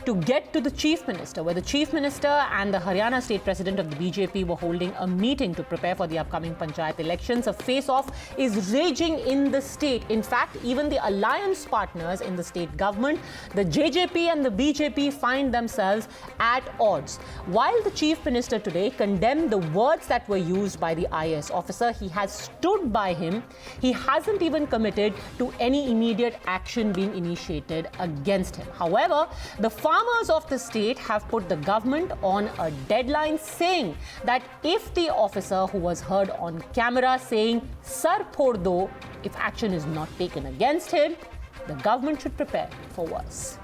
to get to the Chief Minister, where the Chief Minister and the Haryana State President of the BJP were holding a meeting to prepare for the upcoming Panchayat elections. A face-off is raging in the state. In fact, even the alliance partners in the state government, the JJP and the BJP, find themselves at odds. While the Chief Minister today condemned the words that were used by the IAS officer, he has stood by him. He hasn't even committed to any immediate action being initiated against him. However, the farmers of the state have put the government on a deadline, saying that if the officer who was heard on camera saying "Sar phod do," if action is not taken against him, the government should prepare for worse.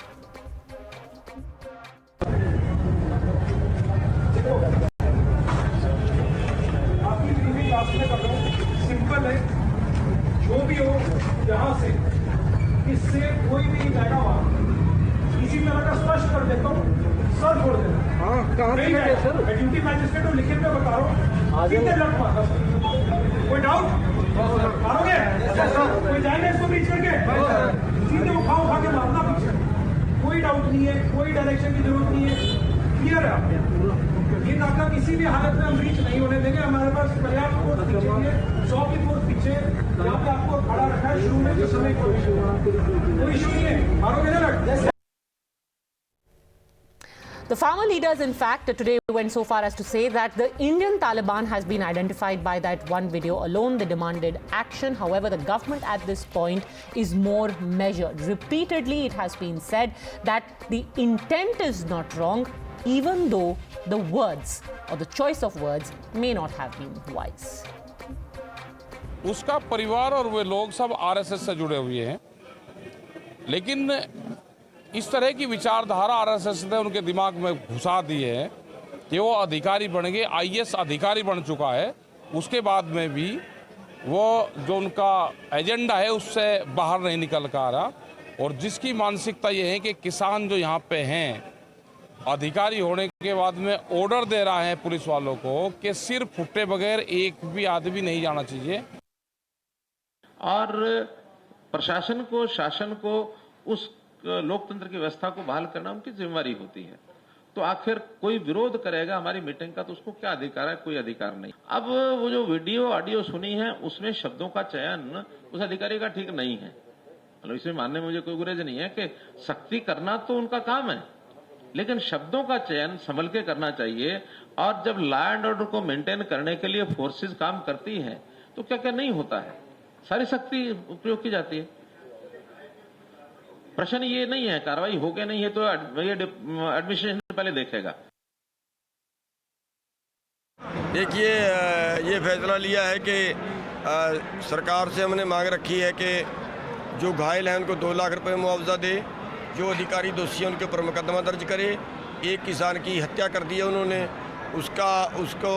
Simple है, जो भी हो यहाँ से इससे कोई भी जाएगा वहाँ, इसी तरह का स्पष्ट कर देता हूँ, सर छोड़ देना। हाँ, कहाँ से है सर? मैं ड्यूटी मैजिस्ट्रेट हूँ, लिखित में बता रहा हूँ। सीधे लट मारना सर। कोई डाउट? मारोगे? कोई जाएगा इसको ब्रीच करके? सीधे उठा के मारना पीछे। कोई डाउट नहीं है, कोई डायरेक्शन की जरूरत नहीं है, क्लियर है आपने? ये नाका किसी भी हालत में हम रीच नहीं होने देंगे। हमारे पास पर्याप्त फोर्स पीछे है, 100 की फोर्स पीछे यहाँ पे आपको खड़ा रखा है। शुरू में जिस समय कोई इशू नहीं है, मारोगे ना लट। The farmer leaders, in fact, today went so far as to say that the Indian Taliban has been identified by that one video alone. They demanded action. However, the government at this point is more measured. Repeatedly, it has been said that the intent is not wrong, even though the words or the choice of words may not have been wise. उसका परिवार और वे लोग सब RSS से जुड़े हुए हैं, लेकिन इस तरह की विचारधारा आरएसएस ने उनके दिमाग में घुसा दी है कि वो अधिकारी बन गए, आईएएस अधिकारी बन चुका है। उसके बाद में भी वो जो उनका एजेंडा है उससे बाहर नहीं निकल कर आ रहा, और जिसकी मानसिकता ये है कि किसान जो यहाँ पे हैं, अधिकारी होने के बाद में ऑर्डर दे रहा है पुलिस वालों को कि सिर फुटे बगैर एक भी आदमी नहीं जाना चाहिए। और प्रशासन को, शासन को, उस लोकतंत्र की व्यवस्था को बहाल करना उनकी जिम्मेवारी होती है। तो आखिर कोई विरोध करेगा हमारी मीटिंग का तो उसको क्या अधिकार है? कोई अधिकार नहीं। अब वो जो वीडियो ऑडियो सुनी है उसमें शब्दों का चयन उस अधिकारी का ठीक नहीं है। मतलब इसमें मानने में मुझे कोई गुरेज नहीं है कि सख्ती करना तो उनका काम है, लेकिन शब्दों का चयन संभल के करना चाहिए। और जब लॉ एंड ऑर्डर को मेंटेन करने के लिए फोर्सेस काम करती है तो क्या क्या नहीं होता है, सारी शक्ति उपयोग की जाती है। प्रश्न ये नहीं है कार्रवाई हो गया नहीं है तो ये एडमिनिस्ट्रेशन पहले देखेगा। देखिए, ये फैसला लिया है कि सरकार से हमने मांग रखी है कि जो घायल हैं उनको 2 लाख रुपए मुआवजा दे, जो अधिकारी दोषी हैं उनके ऊपर मुकदमा दर्ज करे। एक किसान की हत्या कर दी है उन्होंने, उसको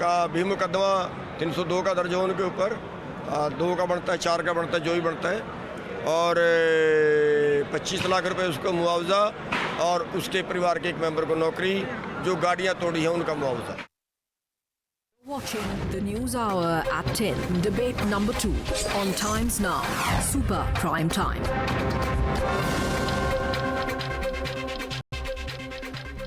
का भी मुकदमा 302 का दर्ज हो उनके ऊपर, 2 का बनता है, 4 का बनता है, जो भी बनता है, और 25 लाख रुपए उसको मुआवजा, और उसके परिवार के एक मेंबर को नौकरी, जो गाड़ियां तोड़ी हैं उनका मुआवजा। Watching the News Hour at 10, debate number 2 on Times Now, Super Prime Time.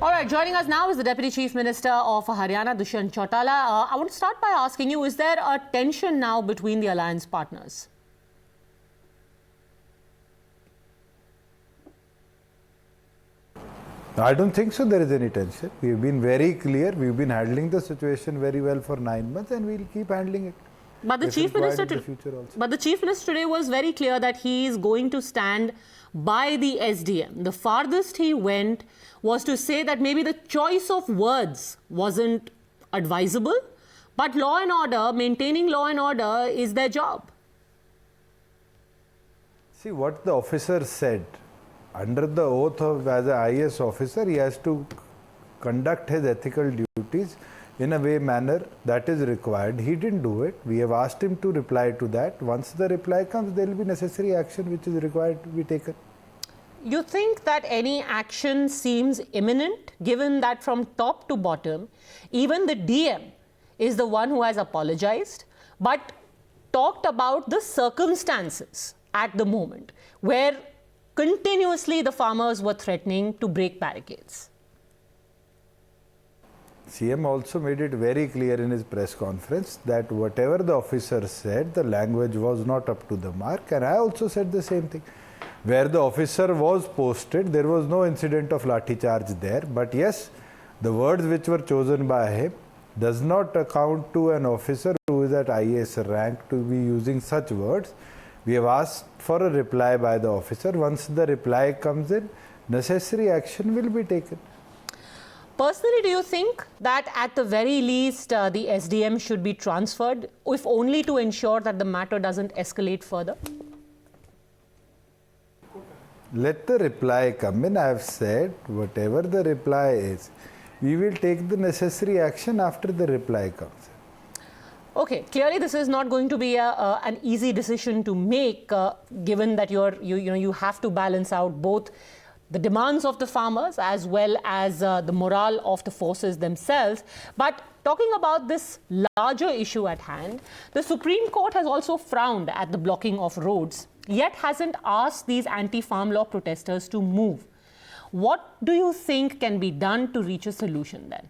All right, joining us now is the Deputy Chief Minister of Haryana, Dushyant Chautala. I want to start by asking you, is there a tension now between the alliance partners? I don't think so there is any tension. We've been very clear. We've been handling the situation very well for 9 months and we'll keep handling it. But the Chief Minister today was very clear that he is going to stand by the SDM. The farthest he went was to say that maybe the choice of words wasn't advisable, but law and order, maintaining law and order is their job. See what the officer said. Under the oath of as an IAS officer, he has to conduct his ethical duties in a manner that is required. He didn't do it. We have asked him to reply to that. Once the reply comes, there will be necessary action which is required to be taken. You think that any action seems imminent, given that from top to bottom, even the DM is the one who has apologized, but talked about the circumstances at the moment, where continuously the farmers were threatening to break barricades. CM also made it very clear in his press conference that whatever the officer said, the language was not up to the mark, and I also said the same thing. Where the officer was posted, there was no incident of lathi charge there, but yes, the words which were chosen by him does not account to an officer who is at IAS rank to be using such words. We have asked for a reply by the officer. Once the reply comes in, necessary action will be taken. Personally, do you think that at the very least the SDM should be transferred, if only to ensure that the matter doesn't escalate further? Let the reply come in. I have said whatever the reply is, we will take the necessary action after the reply comes in. Okay, clearly this is not going to be an easy decision to make, given that you have to balance out both the demands of the farmers as well as the morale of the forces themselves. But talking about this larger issue at hand, the Supreme Court has also frowned at the blocking of roads, yet hasn't asked these anti-farm law protesters to move. What do you think can be done to reach a solution then?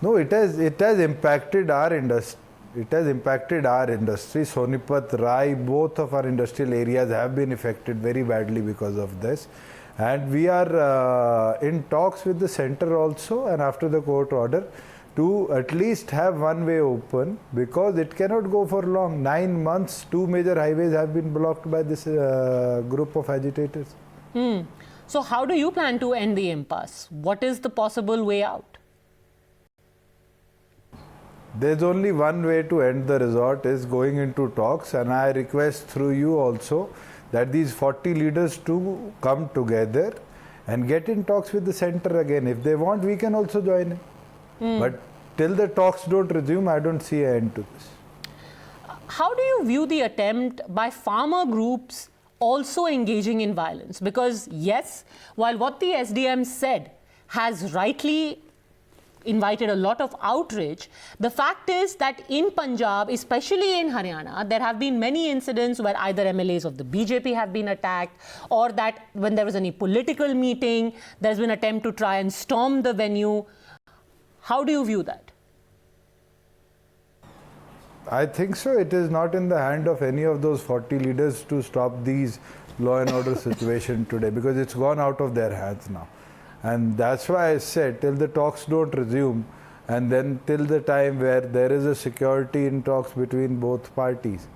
No, it has impacted our industry. It has impacted our industry. Sonipat, Rai, both of our industrial areas have been affected very badly because of this. And we are in talks with the center also, and after the court order, to at least have one way open, because it cannot go for long. 9 months, 2 major highways have been blocked by this group of agitators. So how do you plan to end the impasse? What is the possible way out? There's only one way to end the resort, is going into talks, and I request through you also that these 40 leaders to come together and get in talks with the center again. If they want, we can also join in. But till the talks don't resume, I don't see an end to this. How do you view the attempt by farmer groups also engaging in violence? Because yes, while what the SDM said has rightly invited a lot of outrage, the fact is that in Punjab, especially in Haryana, there have been many incidents where either MLAs of the BJP have been attacked, or that when there was any political meeting, there's been an attempt to try and storm the venue. How do you view that? I think so. It is not in the hand of any of those 40 leaders to stop these law and order situation today, because it's gone out of their hands now. And that's why I said, till the talks don't resume, and then till the time where there is a security in talks between both parties,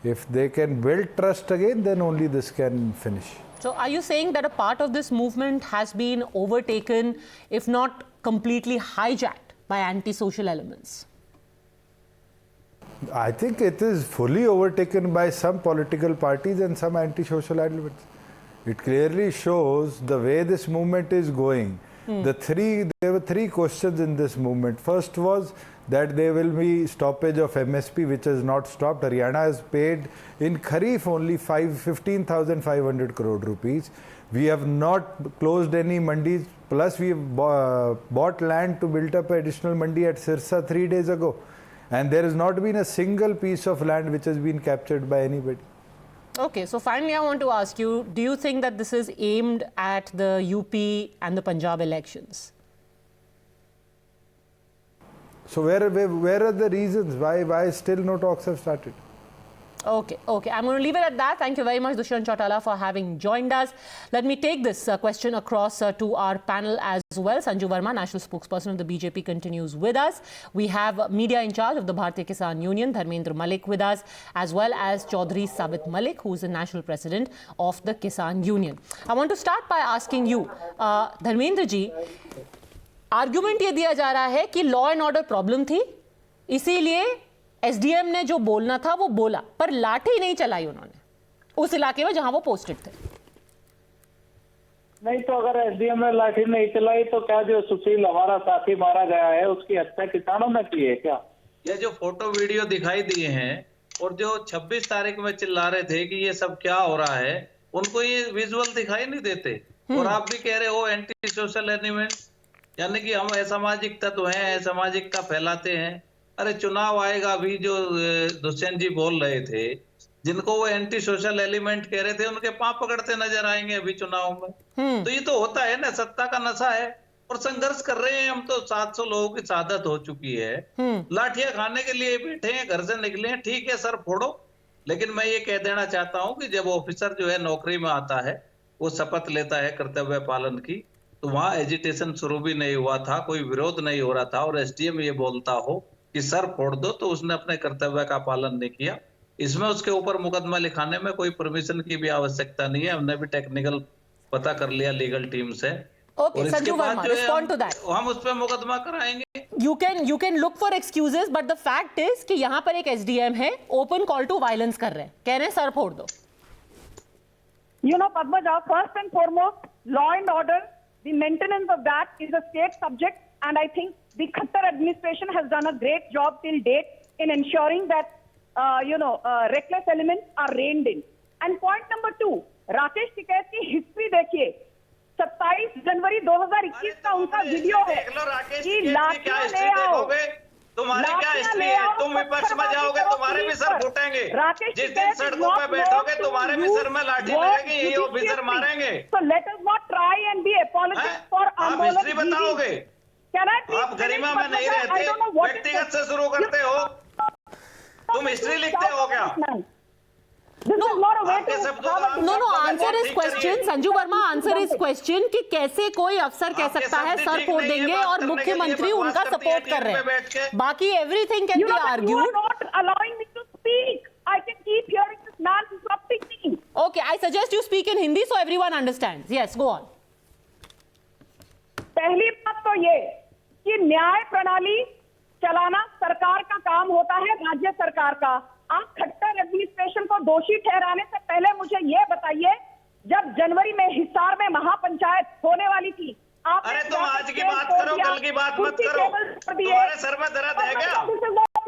if they can build trust again, then only this can finish. So are you saying that a part of this movement has been overtaken, if not completely hijacked, by anti-social elements? I think it is fully overtaken by some political parties and some anti-social elements. It clearly shows the way this movement is going. There were three questions in this movement. First was that there will be stoppage of MSP, which has not stopped. Haryana has paid in Kharif only 15,500 crore rupees. We have not closed any mandis. Plus, we have bought land to build up an additional mandi at Sirsa 3 days ago. And there has not been a single piece of land which has been captured by anybody. Okay, so finally I want to ask you, do you think that this is aimed at the UP and the Punjab elections? So where are the reasons? Why still no talks have started? Okay. I'm going to leave it at that. Thank you very much, Dushyant Chautala, for having joined us. Let me take this question across to our panel as well. Sanju Verma, national spokesperson of the BJP, continues with us. We have media in charge of the Bharatiya Kisan Union, Dharmendra Malik, with us, as well as Chaudhry Sabit Malik, who is the national president of the Kisan Union. I want to start by asking you, Dharmendra ji, argument ये दिया जा रहा है कि law and order problem थी, इसीलिए SDM ने जो बोलना था वो बोला, पर लाठी नहीं चलाई उन्होंने उस इलाके में जहां वो पोस्टेड थे। नहीं तो अगर एसडीएम ने लाठी नहीं चलाई तो क्या जो सुशील हमारा साथी मारा गया है उसकी हत्या किसानों ने की है क्या? ये जो फोटो वीडियो दिखाई दिए हैं और जो 26 तारीख में चिल्ला रहे थे कि ये सब क्या हो रहा है, उनको ये विजुअल दिखाई नहीं देते। और आप भी कह रहे हो एंटी सोशल एलिमेंट्स, यानी कि हम असामाजिक तत्व हैं, असामाजिकता फैलाते हैं। अरे चुनाव आएगा, अभी जो दुष्यंत जी बोल रहे थे, जिनको वो एंटी सोशल एलिमेंट कह रहे थे उनके पांव पकड़ते नजर आएंगे अभी चुनाव में। तो ये तो होता है ना, सत्ता का नशा है और संघर्ष कर रहे हैं हम तो। 700 लोगों की शहादत हो चुकी है, लाठियां खाने के लिए बैठे हैं, घर से निकले हैं, ठीक है सर फोड़ो। लेकिन मैं ये कह देना चाहता हूं कि जब ऑफिसर जो है नौकरी में आता है, वो शपथ लेता है कर्तव्य पालन की, तो वहां एजिटेशन शुरू भी नहीं हुआ था, कोई विरोध नहीं हो रहा था, और एसडीएम ये बोलता हो कि सर फोड़ दो, तो उसने अपने कर्तव्य का पालन नहीं किया। इसमें उसके ऊपर मुकदमा लिखाने में कोई परमिशन की भी आवश्यकता नहीं है। हमने भी टेक्निकल पता कर लिया लीगल टीम से। Okay, Sanju Verma, respond to that. हम उस पर मुकदमा कराएंगे। You can look for excuses, but the fact is कि यहाँ पर एक SDM है, open call to violence कर रहे हैं, कह रहे हैं सर फोड़ दो। You know, Padmaja, first and foremost, law and order, the maintenance of that is a state subject, and I think the Khattar administration has done a great job till date in ensuring that, reckless elements are reined in. And point number 2, Rakesh Tikait की history देखिए, 27 जनवरी 2021 का उनका video है कि लाठियां ले आओ, तुम्हारी क्या हिस्ट्री है? तुम विपक्ष में जाओगे, तुम्हारे भी सर फूटेंगे। जिस दिन सड़कों पे बैठोगे, तुम्हारे भी सर में लाठी लगेगी, यही ऑफिसर मारेंगे। So let us not try and be apologetic for आप हिस्ट्री बताओगे, आप गरिमा में नहीं रहते, व्यक्तिगत से शुरू करते हो। तुम हिस्ट्री लिखते हो क्या? No, answer his question, Sanju Verma, answer his question कि कैसे कोई अफसर कह सकता है सर फोड़ देंगे और मुख्यमंत्री उनका सपोर्ट कर रहे हैं। बाकी everything can be argued. You are not allowing me to speak. I can keep hearing this man interrupting me. Okay, I suggest you speak in Hindi so everyone understands. Yes, go on. पहली बात तो ये कि न्याय प्रणाली चलाना सरकार का काम होता है, राज्य सरकार का। आप खट्टर एडमिनिस्ट्रेशन को दोषी ठहराने से पहले मुझे ये बताइए, जब जनवरी में हिसार में महापंचायत होने वाली थी, आप अरे तुम आज की बात करो, कल की बात मत करो। तुम्हारे सर में दर्द है क्या?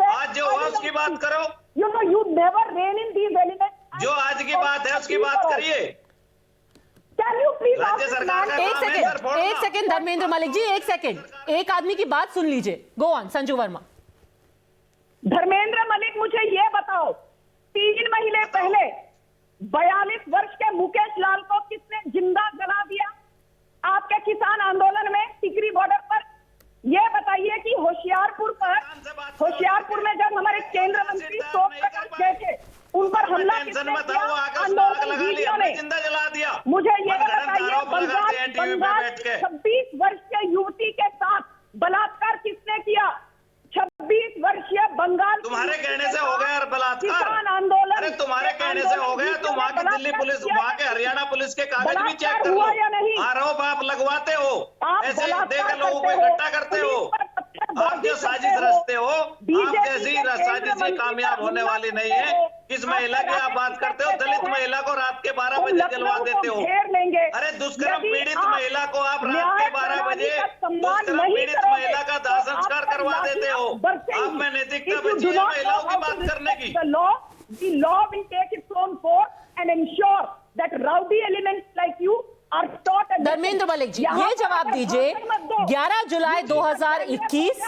आज जो हुआ उसकी बात करो। You never rein in these elements. जो आज की बात है उसकी बात करिए। राज्य सरकार का एक सेकंड धर्मेंद्र मलिक जी, एक सेकंड, एक आदमी की बात सुन लीजिए। Go on Sanju Verma. धर्मेंद्र मलिक, मुझे ये बताओ, 3 महीने पहले 42 वर्ष के मुकेश लाल को किसने जिंदा जला दिया आपके किसान आंदोलन में टिकरी बॉर्डर पर? ये बताइए कि होशियारपुर में जब हमारे केंद्र मंत्री सोम प्रकाश गए थे, उन पर हमला किसने किया? आंदोलनकारियों ने। मुझे ये बताइए, बंगाल 26 वर्ष के युवती के साथ बलात्कार किसने किया? 26 वर्षीय बंगाल, तुम्हारे कहने से हो गया यार बलात्कार। किसान आंदोलन, अरे तुम्हारे कहने से हो गया, तुम वहाँ की दिल्ली पुलिस, वहाँ के हरियाणा पुलिस के कागज भी चेक कर लो। आरोप आप लगवाते हो, ऐसे देकर लोगों को इकट्ठा करते हो। आप जो साजिश रचते हो, आप जैसी साजिश कामयाब होने वाली नहीं है। किस महिला की आप बात करते हो? दलित महिला को रात के 12 बजे जलवा देते हो। अरे दुष्कर्म पीड़ित महिला को आप रात के 12 बजे दुष्कर्म पीड़ित महिला का दाह संस्कार करवा देते हो। आप में नैतिकता बची है महिलाओं की बात करने की? The law will take its own course and ensure that rowdy elements like you are taught. Dharmendra Malik ji, ये जवाब दीजिए, 11 जुलाई 2021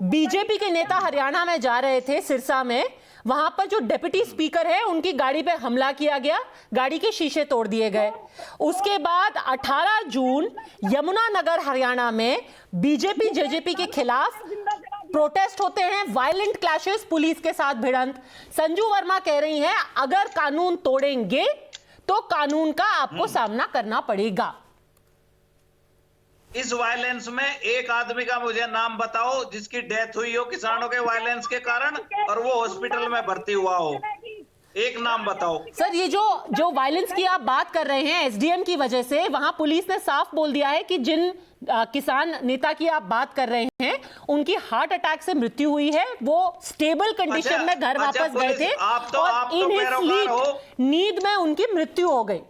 बीजेपी के नेता हरियाणा में जा रहे थे सिरसा में, वहां पर जो डिप्टी स्पीकर है उनकी गाड़ी पे हमला किया गया, गाड़ी के शीशे तोड़ दिए गए। उसके बाद 18 जून यमुनानगर हरियाणा में बीजेपी जेजेपी के खिलाफ प्रोटेस्ट होते हैं, वायलेंट क्लैशेस, पुलिस के साथ भिड़ंत। संजू वर्मा कह रही हैं अगर कानून तोड़ेंगे तो कानून का आपको सामना करना पड़ेगा। इस वायलेंस में एक आदमी का मुझे नाम बताओ जिसकी डेथ हुई हो किसानों के वायलेंस के कारण और वो हॉस्पिटल में भर्ती हुआ हो। एक नाम बताओ। सर, ये जो वायलेंस की आप बात कर रहे हैं एसडीएम की वजह से, वहां पुलिस ने साफ बोल दिया है कि जिन किसान नेता की आप बात कर रहे हैं उनकी हार्ट अटैक से मृत्यु हुई है, वो स्टेबल कंडीशन में घर वापस गए थे और इन हिज नींद में उनकी मृत्यु हो गई।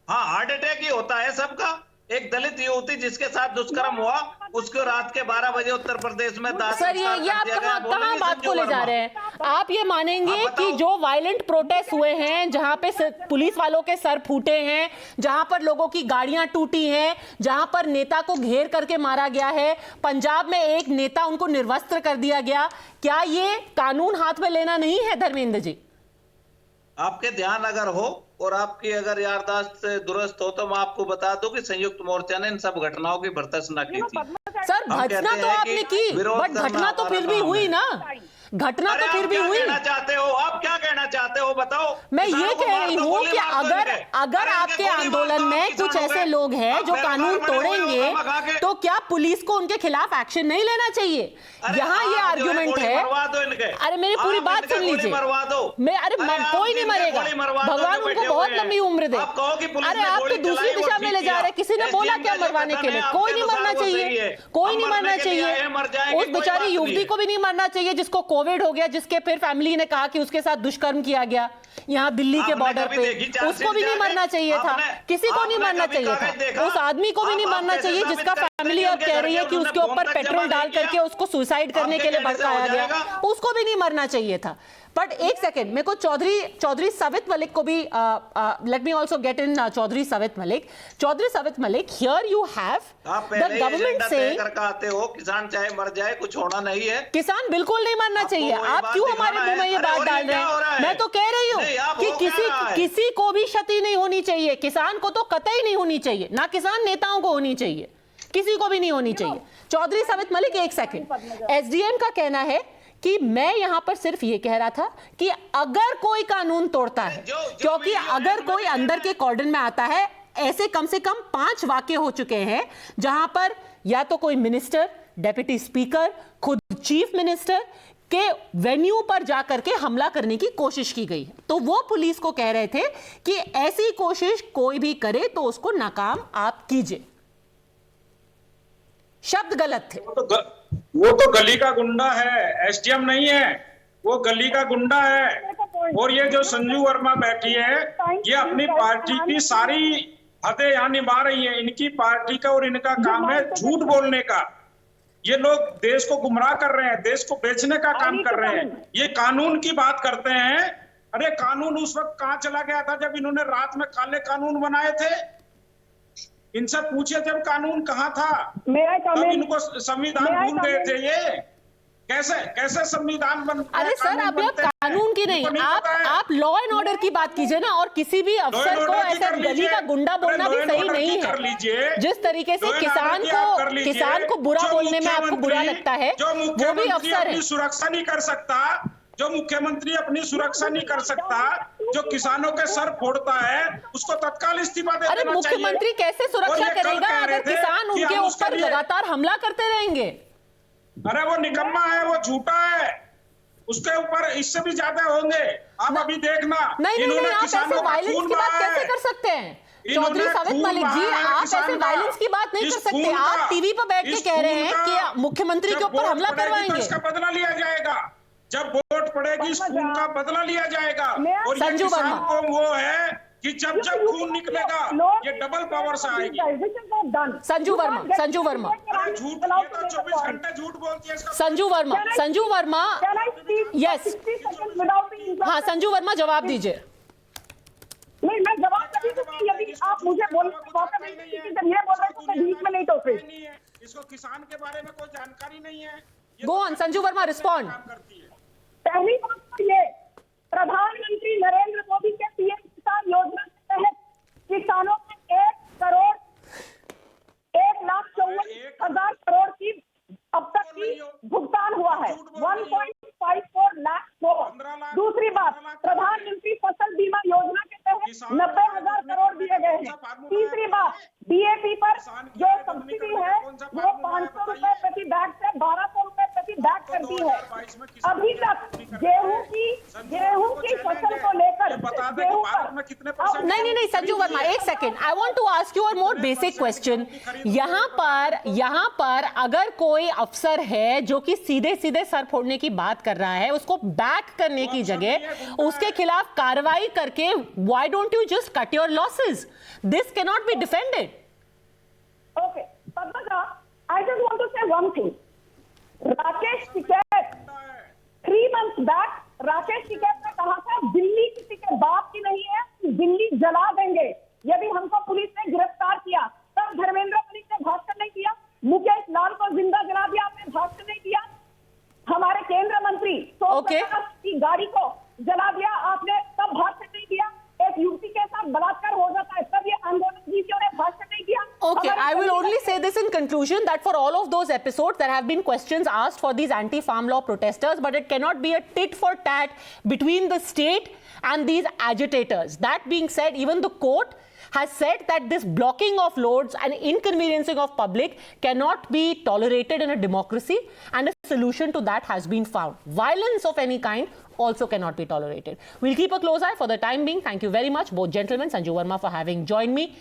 हाँ, हार्ट अटैक ही होता है सबका। एक दलित युवती जिसके साथ दुष्कर्म हुआ, उसको रात के 12 बजे उत्तर प्रदेश में दाह सर, ये आप कहां बात को ले जा रहे हैं? आप ये मानेंगे कि जो वायलेंट प्रोटेस्ट हुए हैं, जहां पे पुलिस वालों के सर फूटे हैं, जहां पर लोगों की गाड़ियां टूटी हैं, जहां पर नेता को घेर करके मारा गया है, पंजाब में एक नेता उनको निर्वस्त्र कर दिया गया, क्या ये कानून हाथ में लेना नहीं है धर्मेंद्र जी? आपके ध्यान अगर हो और आपकी अगर याददाश्त दुरुस्त हो तो मैं आपको बता दूं कि संयुक्त मोर्चा ने इन सब घटनाओं की भर्त्सना की थी। सर हम घटना कहते तो हैं आपने कि की, विरोध बट करना घटना तो हमारा फिर भी काम हुई है। ना, घटना अरे तो फिर आप भी क्या हुई। कहना चाहते हो? आप क्या कहना चाहते हो बताओ? मैं किसानों ये को कह मार रही दो, हूँ गोली कि मार दो अगर इनके। अगर अरे आपके इनके गोली आंदोलन मार दो, में किसानों कुछ ऐसे के। लोग हैं आप जो बेरोजगार कानून बने हुए हो, तोड़ेंगे, खामा खा के। तो क्या पुलिस को उनके खिलाफ एक्शन नहीं लेना चाहिए? अरे यहाँ ये आप जो है आर्ग्यूमेंट गोली है। मरवा दो इनके। अरे मेरी पूरी आप बात इनके सुन गोली लीजिए। मरवा दो। मैं अरे आप कोई नहीं इनके मरेगा, गोली मरवा दो, भगवान जो उनको बैठे बहुत हुए हैं। लंबी उम्र दे। आप कहो कि पुलिस अरे ने आप गोली तो दूसरी चलाई, वो दिशा में ठीक ले जा किया। रहे, किसी ने बोला SDM क्या का जो मरवाने कथन के है, लिए? आपके कोई नहीं अनुसार मरना वो सही चाहिए, है। कोई हम नहीं मरने मरना के लिए आए चाहिए। हैं, मर जाएंगे, उस कोई बेचारी बात युवती नहीं को भी नहीं मरना चाहिए जिसको कोविड हो गया, जिसके फिर फैमिली ने कहा कि उसके साथ दुष्कर्म किया गया यहाँ दिल्ली के आपने बॉर्डर कभी पे, देखी चार्जशीट उसको भी नहीं जाके? मरना चाहिए था। किसी को नहीं आपने मरना कभी चाहिए कागज देखा? था। उस आदमी को भी नहीं आप मरना कैसे चाहिए साबित जिसका करेंगे फैमिली कि अब उनके कह घर रही के है कि उन्होंने उसके फोन ऊपर तक पेट्रोल जमा डाल नहीं करके किया? उसको सुसाइड करने आपके के लिए कहने से भड़काया हो गया, जाएगा? उसको भी नहीं मरना चाहिए था। बट एक सेकेंड, मेरे को चौधरी सवित मलिक को भी let me also get in Chaudhary Savit Malik. Chaudhary Savit Malik, here you have आप द पहले गवर्नमेंट एजेंडा तय सेइंग करके आते हो, किसान चाहे मर जाए कुछ होना नहीं है। किसान बिल्कुल नहीं मरना आपको चाहिए। वही आप बात क्यों हमारे दिखाना मुंह में है? ये अरे बात और डाल ये क्या हो रहे रहा हैं? है? मैं तो कह रही नहीं, आप हूँ कि हो क्या रहा है? किसी को भी क्षति नहीं होनी चाहिए, किसान को तो कतई नहीं होनी चाहिए, ना किसान नेताओं को होनी चाहिए, किसी को भी नहीं होनी चाहिए। चौधरी सवित मलिक, एक सेकंड। एसडीएम का कहना है कि मैं यहां पर सिर्फ ये कह रहा था कि अगर कोई कानून तोड़ता है, क्योंकि अगर कोई अंदर के कॉर्डन में आता है, ऐसे कम से कम 5 वाकये हो चुके हैं जहां पर या तो कोई मिनिस्टर, डेप्यूटी स्पीकर, खुद चीफ मिनिस्टर के वेन्यू पर जाकर के हमला करने की कोशिश की गई है। तो वो पुलिस को कह रहे थे कि ऐसी कोशिश कोई भी करे तो उसको नाकाम आप कीजिए। शब्द गलत थे। वो तो गली का गुंडा है, एसडीएम नहीं है, वो गली का गुंडा है। और ये जो संजू वर्मा बैठी है, ये अपनी पार्टी की सारी हदें यहाँ निभा रही है। इनकी पार्टी का और इनका काम है झूठ बोलने का। ये लोग देश को गुमराह कर रहे हैं, देश को बेचने का काम कर रहे हैं। ये कानून की बात करते हैं। अरे कानून उस वक्त कहाँ चला गया था जब इन्होंने रात में काले कानून बनाए थे? इनसे पूछे जब कानून कहाँ था, तब इनको संविधान भूल गए थे। ये कैसे संविधान बनता है? अरे सर, अब आप कानून की नहीं, आप लॉ एंड ऑर्डर की बात कीजिए ना। और किसी भी अफसर को ऐसा गली का गुंडा बोलना भी सही नहीं है। जिस तरीके से किसान को बुरा बोलने में आपको बुरा लगता है, वो भी अफसर है। सुरक्षा नहीं कर सकता, जो मुख्यमंत्री अपनी सुरक्षा नहीं कर सकता, जो किसानों के सर फोड़ता है, उसको तत्काल इस्तीफा दे देना चाहिए। अरे मुख्यमंत्री कैसे सुरक्षा करेगा अगर किसान उनके ऊपर लगातार हमला करते रहेंगे? अरे वो निकम्मा है, वो झूठा है, उसके ऊपर इससे भी ज्यादा होंगे। आप अभी देखना। नहीं, आप ऐसे वायलेंस की बात कैसे कर सकते हैं? चौधरी सवित मलिक जी, आप ऐसे वायलेंस की बात नहीं कर सकते। आप टीवी पर बैठ के कह रहे हैं कि मुख्यमंत्री के ऊपर हमला करवाएंगे। इसका बदला लिया जाएगा, जब वोट पड़ेगी इस खून का बदला लिया जाएगा। और ये किसान को वो है कि जब खून निकलेगा ये डबल पावर से आएगी। संजू वर्मा झूठ, ये तो 24 घंटे झूठ बोलती है। संजू वर्मा यस, हाँ संजू वर्मा जवाब दीजिए। नहीं, मैं जवाब तभी दूंगी यदि आप मुझे बोलने का मौका नहीं देंगे। जब ये बोल रहे थे तो बीच में नहीं टोके। इसको किसान के बारे में कोई जानकारी नहीं है। गो ऑन संजू वर्मा, रिस्पॉन्ड। पहली बात तो ये, प्रधानमंत्री नरेंद्र मोदी के पीएम किसान योजना के तहत किसानों में 1,54,00,000 करोड़ की अब तक की भुगतान हुआ है। 1.54 लाख करोड़। दूसरी बात, प्रधानमंत्री फसल बीमा योजना के तहत 90,000 करोड़ दिए गए हैं। तीसरी बात, डीएपी पर जो सब्सिडी है वो 500 रुपए प्रति बैग से 1200 रुपए प्रति बैग कर दी है। अभी तक गेहूं की फसल को लेकर गेहूं पर नहीं संजू वर्मा, एक second, I want to ask you a more basic question. यहाँ पर अगर कोई अफसर है जो कि सीधे सर फोड़ने की बात कर रहा है, उसको बैक करने की जगह उसके खिलाफ कार्रवाई करके, why don't you just cut your losses? This can not be defended. Okay, Padmaja, I just want to say one thing. Rakesh Tikait 3 months back Rakesh Tikait ने कहा था दिल्ली किसी के बाप की नहीं है, दिल्ली जला देंगे यदि हमको पुलिस ने गिरफ्तार किया। तब धर्मेंद्र मलिक ने भाषण नहीं दिया, मुकेश लाल को जिंदा जला दिया, आपने भाषण नहीं दिया। हमारे केंद्र मंत्री की गाड़ी को जला दिया आपने, तब भाषण Okay, I will only say this in conclusion that for all of those episodes, there have been questions asked for these anti-farm law protesters, but it cannot be a tit for tat between the state and these agitators. That being said, even the court has said that this blocking of loads and inconveniencing of public cannot be tolerated in a democracy, and a solution to that has been found. Violence of any kind also cannot be tolerated. We'll keep a close eye for the time being. Thank you very much, both gentlemen, Sanju Verma, for having joined me.